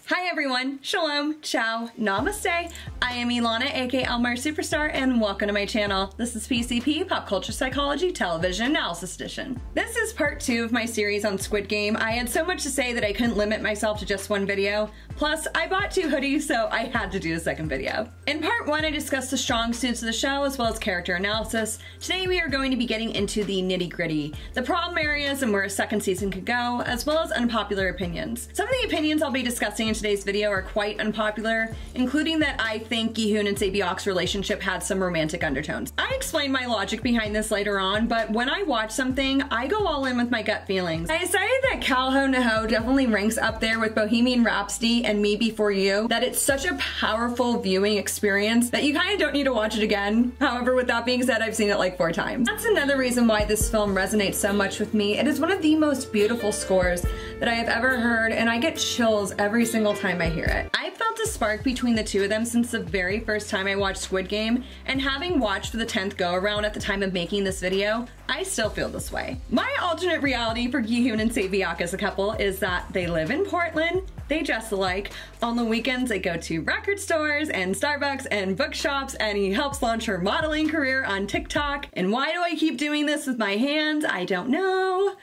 Hi everyone, shalom, ciao, namaste. I am Ilana, aka Elmar Superstar, and welcome to my channel. This is PCP Pop Culture Psychology Television Analysis Edition. This is part 2 of my series on Squid Game. I had so much to say that I couldn't limit myself to just one video. Plus, I bought 2 hoodies, so I had to do a second video. In part 1, I discussed the strong suits of the show as well as character analysis. Today we are going to be getting into the nitty-gritty, the problem areas and where a second season could go, as well as unpopular opinions. Some of the opinions I'll be discussing in today's video are quite unpopular, including that I think Gi-hun and Sae-byeok's relationship had some romantic undertones. I explain my logic behind this later on, but when I watch something, I go all in with my gut feelings. I decided that Kalho Naho definitely ranks up there with Bohemian Rhapsody and Me Before You, that it's such a powerful viewing experience that you kind of don't need to watch it again. However, with that being said, I've seen it like 4 times. That's another reason why this film resonates so much with me. It is one of the most beautiful scores that I have ever heard, and I get chills every single time I hear it. I felt a spark between the two of them since the very first time I watched Squid Game, and having watched for the 10th go around at the time of making this video, I still feel this way. My alternate reality for Gi-hun and Sae-byeok as a couple is that they live in Portland, they dress alike, on the weekends they go to record stores and Starbucks and bookshops, and he helps launch her modeling career on TikTok. And why do I keep doing this with my hands? I don't know.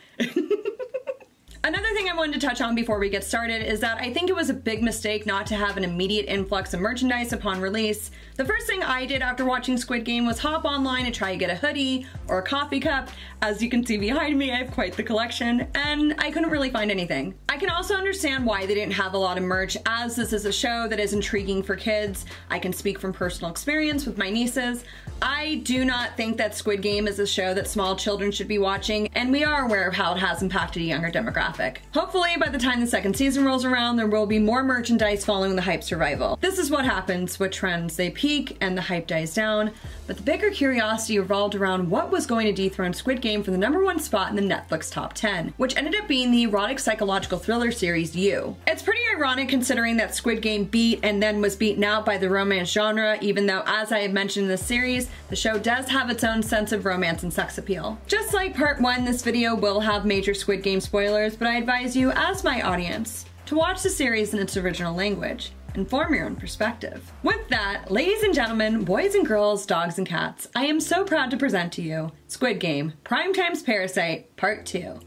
Another thing I wanted to touch on before we get started is that I think it was a big mistake not to have an immediate influx of merchandise upon release. The first thing I did after watching Squid Game was hop online and try to get a hoodie or a coffee cup. As you can see behind me, I have quite the collection, and I couldn't really find anything. I can also understand why they didn't have a lot of merch, as this is a show that is intriguing for kids. I can speak from personal experience with my nieces. I do not think that Squid Game is a show that small children should be watching, and we are aware of how it has impacted a younger demographic. Hopefully, by the time the second season rolls around, there will be more merchandise following the hype's revival. This is what happens with trends. They peak and the hype dies down, but the bigger curiosity revolved around what was going to dethrone Squid Game for the #1 spot in the Netflix top 10, which ended up being the erotic psychological thriller series You. It's pretty ironic considering that Squid Game beat and then was beaten out by the romance genre, even though, as I have mentioned in this series, the show does have its own sense of romance and sex appeal. Just like part 1, this video will have major Squid Game spoilers, but I advise you, as my audience, to watch the series in its original language and form your own perspective. With that, ladies and gentlemen, boys and girls, dogs and cats, I am so proud to present to you Squid Game, Primetime's Parasite, Part 2.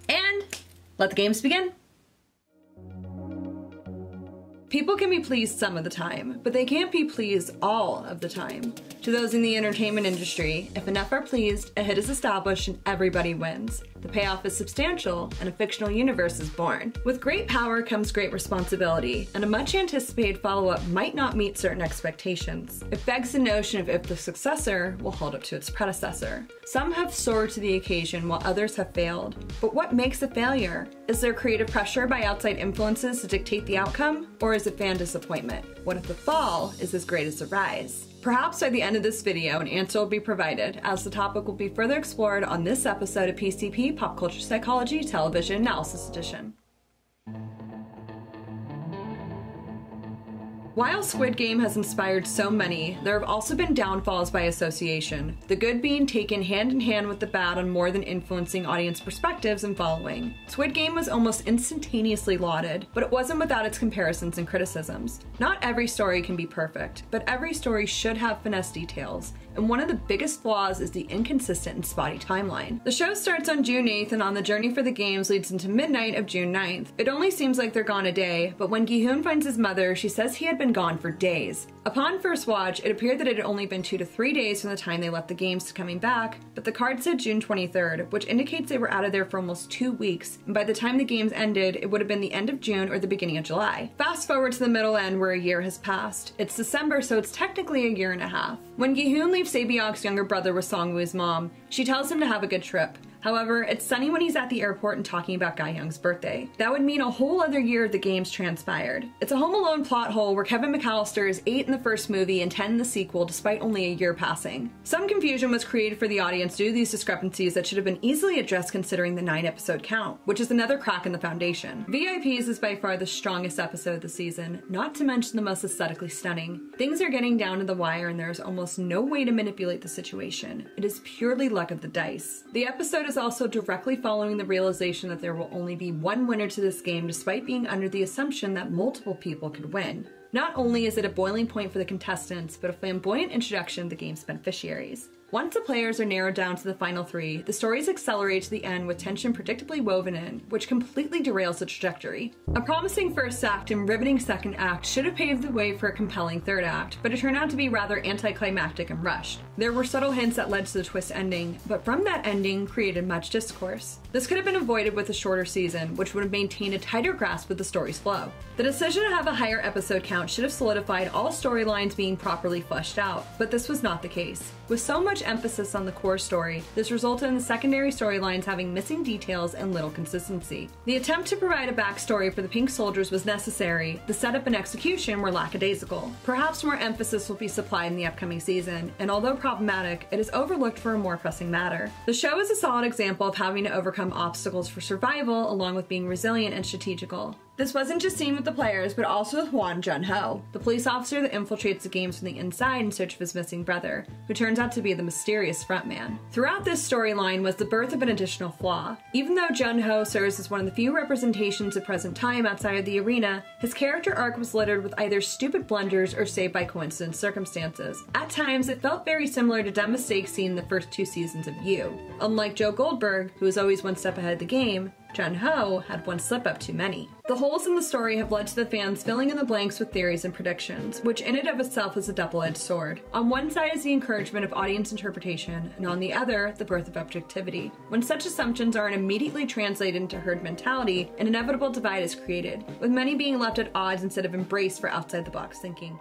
And let the games begin. People can be pleased some of the time, but they can't be pleased all of the time. To those in the entertainment industry, if enough are pleased, a hit is established and everybody wins. The payoff is substantial, and a fictional universe is born. With great power comes great responsibility, and a much anticipated follow-up might not meet certain expectations. It begs the notion of if the successor will hold up to its predecessor. Some have soared to the occasion while others have failed. But what makes a failure? Is there creative pressure by outside influences to dictate the outcome? Or is it fan disappointment? What if the fall is as great as the rise? Perhaps by the end of this video, an answer will be provided, as the topic will be further explored on this episode of PCP Pop Culture Psychology Television Analysis Edition. While Squid Game has inspired so many, there have also been downfalls by association, the good being taken hand in hand with the bad on more than influencing audience perspectives and following. Squid Game was almost instantaneously lauded, but it wasn't without its comparisons and criticisms. Not every story can be perfect, but every story should have finesse details, and one of the biggest flaws is the inconsistent and spotty timeline. The show starts on June 8th, and on the journey for the games leads into midnight of June 9th. It only seems like they're gone a day, but when Gi-hun finds his mother, she says he had been gone for days. Upon first watch, it appeared that it had only been 2 to 3 days from the time they left the games to coming back, but the card said June 23rd, which indicates they were out of there for almost 2 weeks, and by the time the games ended, it would have been the end of June or the beginning of July. Fast forward to the middle end where a year has passed. It's December, so it's technically a year and a half. When Gi-hun leaves Sae-byeok's younger brother with Song-woo's mom, she tells him to have a good trip. However, it's sunny when he's at the airport and talking about Gi-hun's birthday. That would mean a whole other year of the games transpired. It's a Home Alone plot hole where Kevin McAllister is 8 in the first movie and 10 in the sequel despite only a year passing. Some confusion was created for the audience due to these discrepancies that should have been easily addressed considering the 9-episode count, which is another crack in the foundation. VIPs is by far the strongest episode of the season, not to mention the most aesthetically stunning. Things are getting down to the wire and there is almost no way to manipulate the situation. It is purely luck of the dice. The episode is is also directly following the realization that there will only be one winner to this game, despite being under the assumption that multiple people could win. Not only is it a boiling point for the contestants, but a flamboyant introduction to the game's beneficiaries. Once the players are narrowed down to the final 3, the stories accelerate to the end with tension predictably woven in, which completely derails the trajectory. A promising first act and riveting second act should have paved the way for a compelling third act, but it turned out to be rather anticlimactic and rushed. There were subtle hints that led to the twist ending, but from that ending created much discourse. This could have been avoided with a shorter season, which would have maintained a tighter grasp of the story's flow. The decision to have a higher episode count should have solidified all storylines being properly fleshed out, but this was not the case. With so much emphasis on the core story, this resulted in the secondary storylines having missing details and little consistency. The attempt to provide a backstory for the Pink Soldiers was necessary, the setup and execution were lackadaisical. Perhaps more emphasis will be supplied in the upcoming season, and although problematic, it is overlooked for a more pressing matter. The show is a solid example of having to overcome obstacles for survival along with being resilient and strategical. This wasn't just seen with the players, but also with Gi-hun, the police officer that infiltrates the games from the inside in search of his missing brother, who turns out to be the mysterious frontman. Throughout this storyline was the birth of an additional flaw. Even though Gi-hun serves as one of the few representations of present time outside of the arena, his character arc was littered with either stupid blunders or saved by coincidence circumstances. At times, it felt very similar to dumb mistakes seen in the first 2 seasons of You. Unlike Joe Goldberg, who was always one step ahead of the game, Gi-hun had one slip-up too many. The holes in the story have led to the fans filling in the blanks with theories and predictions, which in and of itself is a double-edged sword. On one side is the encouragement of audience interpretation, and on the other, the birth of objectivity. When such assumptions aren't immediately translated into herd mentality, an inevitable divide is created, with many being left at odds instead of embraced for outside-the-box thinking.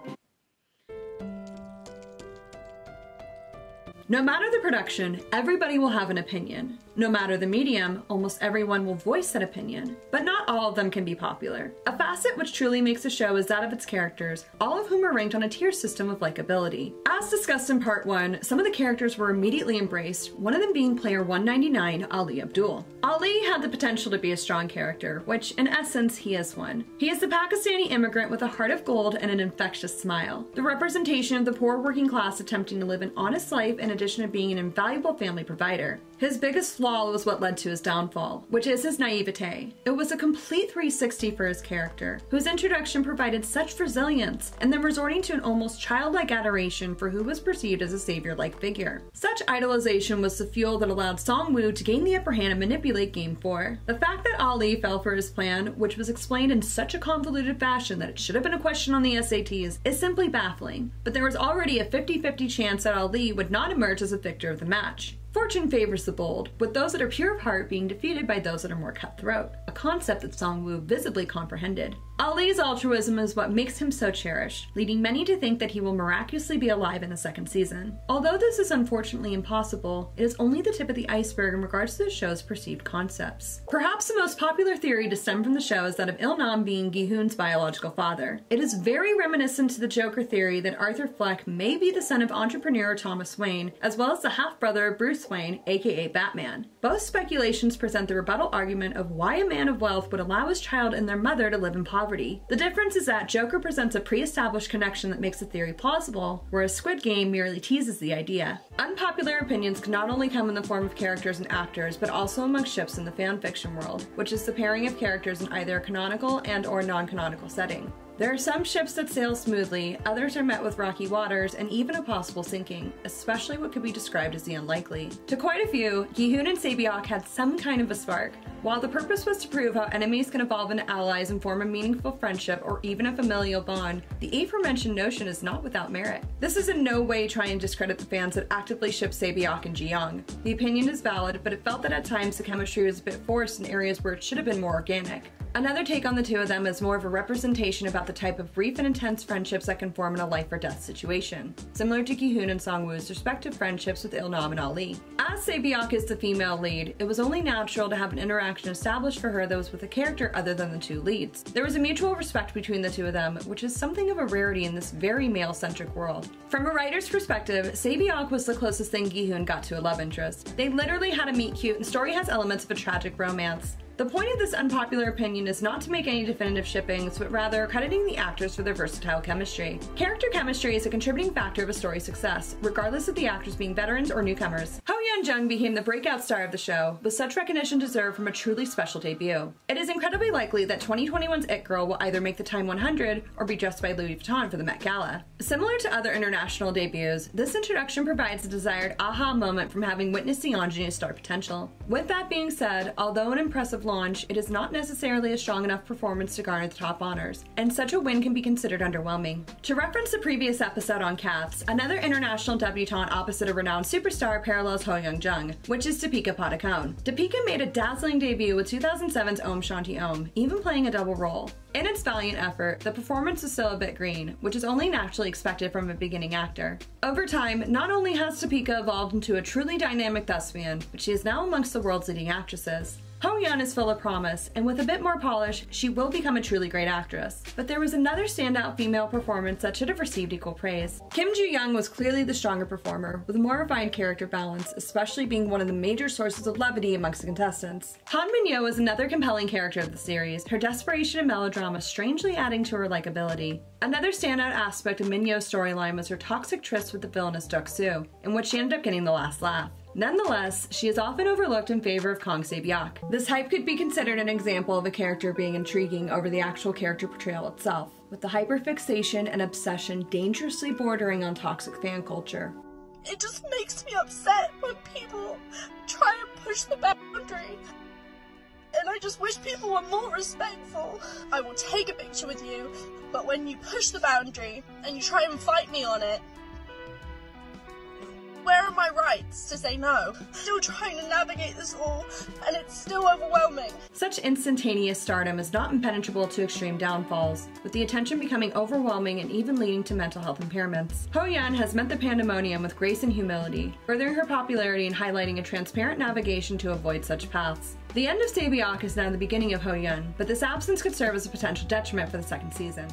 No matter the production, everybody will have an opinion. No matter the medium, almost everyone will voice that opinion, but not all of them can be popular. A facet which truly makes a show is that of its characters, all of whom are ranked on a tier system of likability. As discussed in part 1, some of the characters were immediately embraced, one of them being player 199, Ali Abdul. Ali had the potential to be a strong character, which in essence he is one. He is the Pakistani immigrant with a heart of gold and an infectious smile. The representation of the poor working class attempting to live an honest life in addition to being an invaluable family provider. His biggest flaw was what led to his downfall, which is his naivete. It was a complete 360 for his character, whose introduction provided such resilience, and then resorting to an almost childlike adoration for who was perceived as a savior-like figure. Such idolization was the fuel that allowed Song-woo to gain the upper hand and manipulate Game 4. The fact that Ali fell for his plan, which was explained in such a convoluted fashion that it should have been a question on the SATs, is simply baffling, but there was already a 50-50 chance that Ali would not emerge as a victor of the match. Fortune favors the bold, with those that are pure of heart being defeated by those that are more cutthroat, a concept that Song-woo visibly comprehended. Ali's altruism is what makes him so cherished, leading many to think that he will miraculously be alive in the second season. Although this is unfortunately impossible, it is only the tip of the iceberg in regards to the show's perceived concepts. Perhaps the most popular theory to stem from the show is that of Il-nam being Gi-hun's biological father. It is very reminiscent to the Joker theory that Arthur Fleck may be the son of entrepreneur Thomas Wayne, as well as the half-brother of Bruce Wayne, aka Batman. Both speculations present the rebuttal argument of why a man of wealth would allow his child and their mother to live in poverty. The difference is that Joker presents a pre-established connection that makes the theory plausible, whereas Squid Game merely teases the idea. Unpopular opinions can not only come in the form of characters and actors, but also among ships in the fanfiction world, which is the pairing of characters in either a canonical and/or non-canonical setting. There are some ships that sail smoothly, others are met with rocky waters, and even a possible sinking, especially what could be described as the unlikely. To quite a few, Gi-hun and Sae-byeok had some kind of a spark. While the purpose was to prove how enemies can evolve into allies and form a meaningful friendship or even a familial bond, the aforementioned notion is not without merit. This is in no way trying to discredit the fans that actively ship Sae-byeok and Gi-hun. The opinion is valid, but it felt that at times the chemistry was a bit forced in areas where it should have been more organic. Another take on the two of them is more of a representation about the type of brief and intense friendships that can form in a life or death situation, similar to Gi-hun and Song-woo's respective friendships with Il-nam and Ali. As Sae-byeok is the female lead, it was only natural to have an interaction established for her that was with a character other than the two leads. There was a mutual respect between the two of them, which is something of a rarity in this very male-centric world. From a writer's perspective, Sae-byeok was the closest thing Gi-hun got to a love interest. They literally had a meet-cute, and the story has elements of a tragic romance. The point of this unpopular opinion is not to make any definitive shippings, but rather crediting the actors for their versatile chemistry. Character chemistry is a contributing factor of a story's success, regardless of the actors being veterans or newcomers. Jung became the breakout star of the show, with such recognition deserved from a truly special debut. It is incredibly likely that 2021's It Girl will either make the Time 100 or be dressed by Louis Vuitton for the Met Gala. Similar to other international debuts, this introduction provides the desired aha moment from having witnessed the ingenue's star potential. With that being said, although an impressive launch, it is not necessarily a strong enough performance to garner the top honors, and such a win can be considered underwhelming. To reference the previous episode on Cats, another international debutante opposite a renowned superstar parallels Jung, which is Deepika Padukone. Deepika made a dazzling debut with 2007's Om Shanti Om, even playing a double role. In its valiant effort, the performance is still a bit green, which is only naturally expected from a beginning actor. Over time, not only has Deepika evolved into a truly dynamic thespian, but she is now amongst the world's leading actresses. Gi-hun is full of promise, and with a bit more polish, she will become a truly great actress. But there was another standout female performance that should have received equal praise. Kim Joo-young was clearly the stronger performer, with a more refined character balance, especially being one of the major sources of levity amongst the contestants. Han Min-yo is another compelling character of the series, her desperation and melodrama strangely adding to her likability. Another standout aspect of Min-yo's storyline was her toxic tryst with the villainous Deok-soo, in which she ended up getting the last laugh. Nonetheless, she is often overlooked in favor of Kang Sae-byeok. This hype could be considered an example of a character being intriguing over the actual character portrayal itself, with the hyperfixation and obsession dangerously bordering on toxic fan culture. It just makes me upset when people try and push the boundary. And I just wish people were more respectful. I will take a picture with you, but when you push the boundary and you try and fight me on it, where are my rights to say no? Still trying to navigate this all, and it's still overwhelming. Such instantaneous stardom is not impenetrable to extreme downfalls, with the attention becoming overwhelming and even leading to mental health impairments. Gi-hun has met the pandemonium with grace and humility, furthering her popularity and highlighting a transparent navigation to avoid such paths. The end of Sae-byeok is now the beginning of Gi-hun, but this absence could serve as a potential detriment for the second season.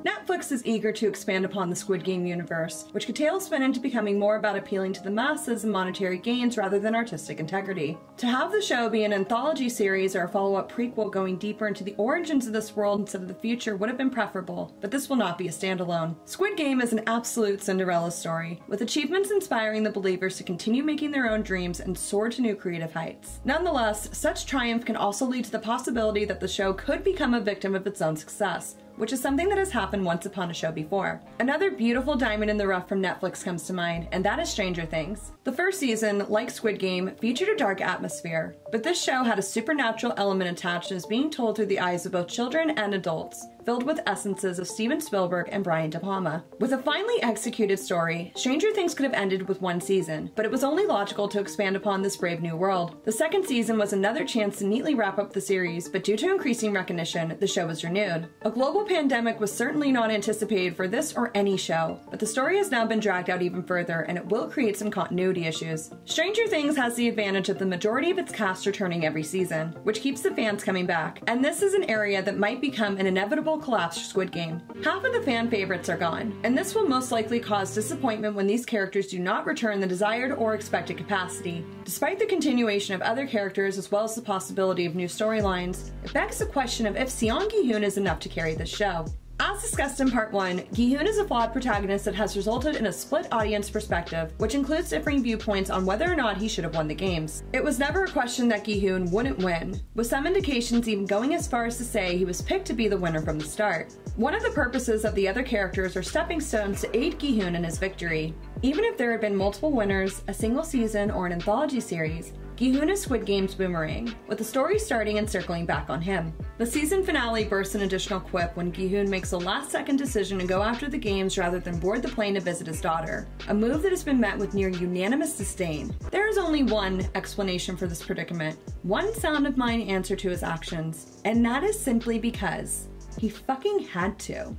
Netflix is eager to expand upon the Squid Game universe, which could tailspin into becoming more about appealing to the masses and monetary gains rather than artistic integrity. To have the show be an anthology series or a follow-up prequel going deeper into the origins of this world instead of the future would have been preferable, but this will not be a standalone. Squid Game is an absolute Cinderella story, with achievements inspiring the believers to continue making their own dreams and soar to new creative heights. Nonetheless, such triumph can also lead to the possibility that the show could become a victim of its own success, which is something that has happened once upon a show before. Another beautiful diamond in the rough from Netflix comes to mind, and that is Stranger Things. The first season, like Squid Game, featured a dark atmosphere, but this show had a supernatural element attached and is being told through the eyes of both children and adults, filled with essences of Steven Spielberg and Brian De Palma. With a finely executed story, Stranger Things could have ended with one season, but it was only logical to expand upon this brave new world. The second season was another chance to neatly wrap up the series, but due to increasing recognition, the show was renewed. A global pandemic was certainly not anticipated for this or any show, but the story has now been dragged out even further, and it will create some continuity issues. Stranger Things has the advantage of the majority of its cast returning every season, which keeps the fans coming back, and this is an area that might become an inevitable collapse for Squid Game. Half of the fan favorites are gone, and this will most likely cause disappointment when these characters do not return the desired or expected capacity. Despite the continuation of other characters as well as the possibility of new storylines, it begs the question of if Gi-hun is enough to carry this show. As discussed in part 1, Gi-hun is a flawed protagonist that has resulted in a split audience perspective, which includes differing viewpoints on whether or not he should have won the games. It was never a question that Gi-hun wouldn't win, with some indications even going as far as to say he was picked to be the winner from the start. One of the purposes of the other characters are stepping stones to aid Gi-hun in his victory. Even if there had been multiple winners, a single season, or an anthology series, Gi-hun is Squid Game's boomerang, with the story starting and circling back on him. The season finale bursts an additional quip when Gi-hun makes a last-second decision to go after the games rather than board the plane to visit his daughter, a move that has been met with near unanimous disdain. There is only one explanation for this predicament, one sound of mind answer to his actions, and that is simply because he fucking had to.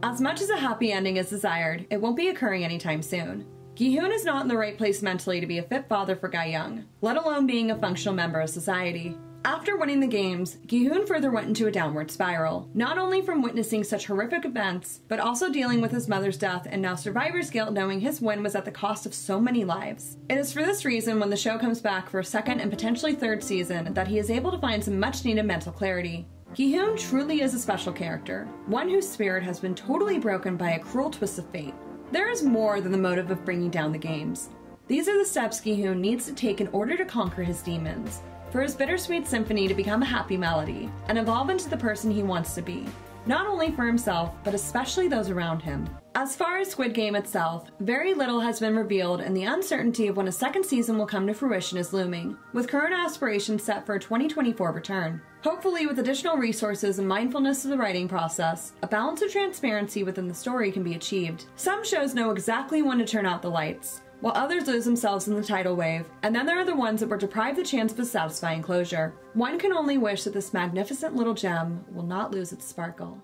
As much as a happy ending is desired, it won't be occurring anytime soon. Gi-hun is not in the right place mentally to be a fit father for Gi-young, let alone being a functional member of society. After winning the games, Gi-hun further went into a downward spiral, not only from witnessing such horrific events, but also dealing with his mother's death and now survivor's guilt knowing his win was at the cost of so many lives. It is for this reason when the show comes back for a second and potentially third season that he is able to find some much needed mental clarity. Gi-hun truly is a special character, one whose spirit has been totally broken by a cruel twist of fate. There is more than the motive of bringing down the games. These are the steps Gi-hun needs to take in order to conquer his demons, for his bittersweet symphony to become a happy melody, and evolve into the person he wants to be, not only for himself, but especially those around him. As far as Squid Game itself, very little has been revealed and the uncertainty of when a second season will come to fruition is looming, with current aspirations set for a 2024 return. Hopefully with additional resources and mindfulness of the writing process, a balance of transparency within the story can be achieved. Some shows know exactly when to turn out the lights, while others lose themselves in the tidal wave, and then there are the ones that were deprived the chance of a satisfying closure. One can only wish that this magnificent little gem will not lose its sparkle.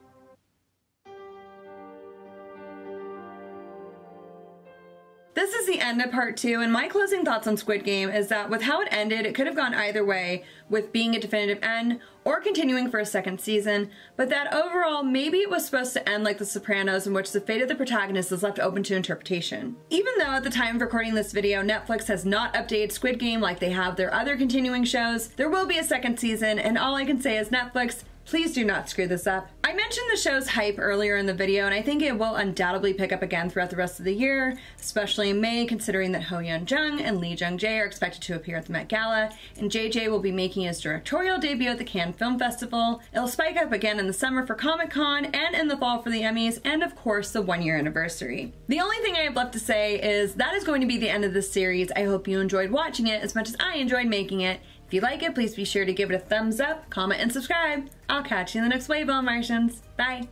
This is the end of part 2, and my closing thoughts on Squid Game is that with how it ended, it could have gone either way, with being a definitive end or continuing for a second season, but that overall, maybe it was supposed to end like The Sopranos, in which the fate of the protagonist is left open to interpretation. Even though at the time of recording this video, Netflix has not updated Squid Game like they have their other continuing shows, there will be a second season, and all I can say is Netflix, please do not screw this up. I mentioned the show's hype earlier in the video, and I think it will undoubtedly pick up again throughout the rest of the year, especially in May, considering that Ho Yeon-jung and Lee Jung-jae are expected to appear at the Met Gala, and JJ will be making his directorial debut at the Cannes Film Festival. It'll spike up again in the summer for Comic-Con, and in the fall for the Emmys, and of course the 1-year anniversary. The only thing I have left to say is that is going to be the end of this series. I hope you enjoyed watching it as much as I enjoyed making it. If you like it, please be sure to give it a thumbs up, comment, and subscribe. I'll catch you in the next wave, Martians. Bye!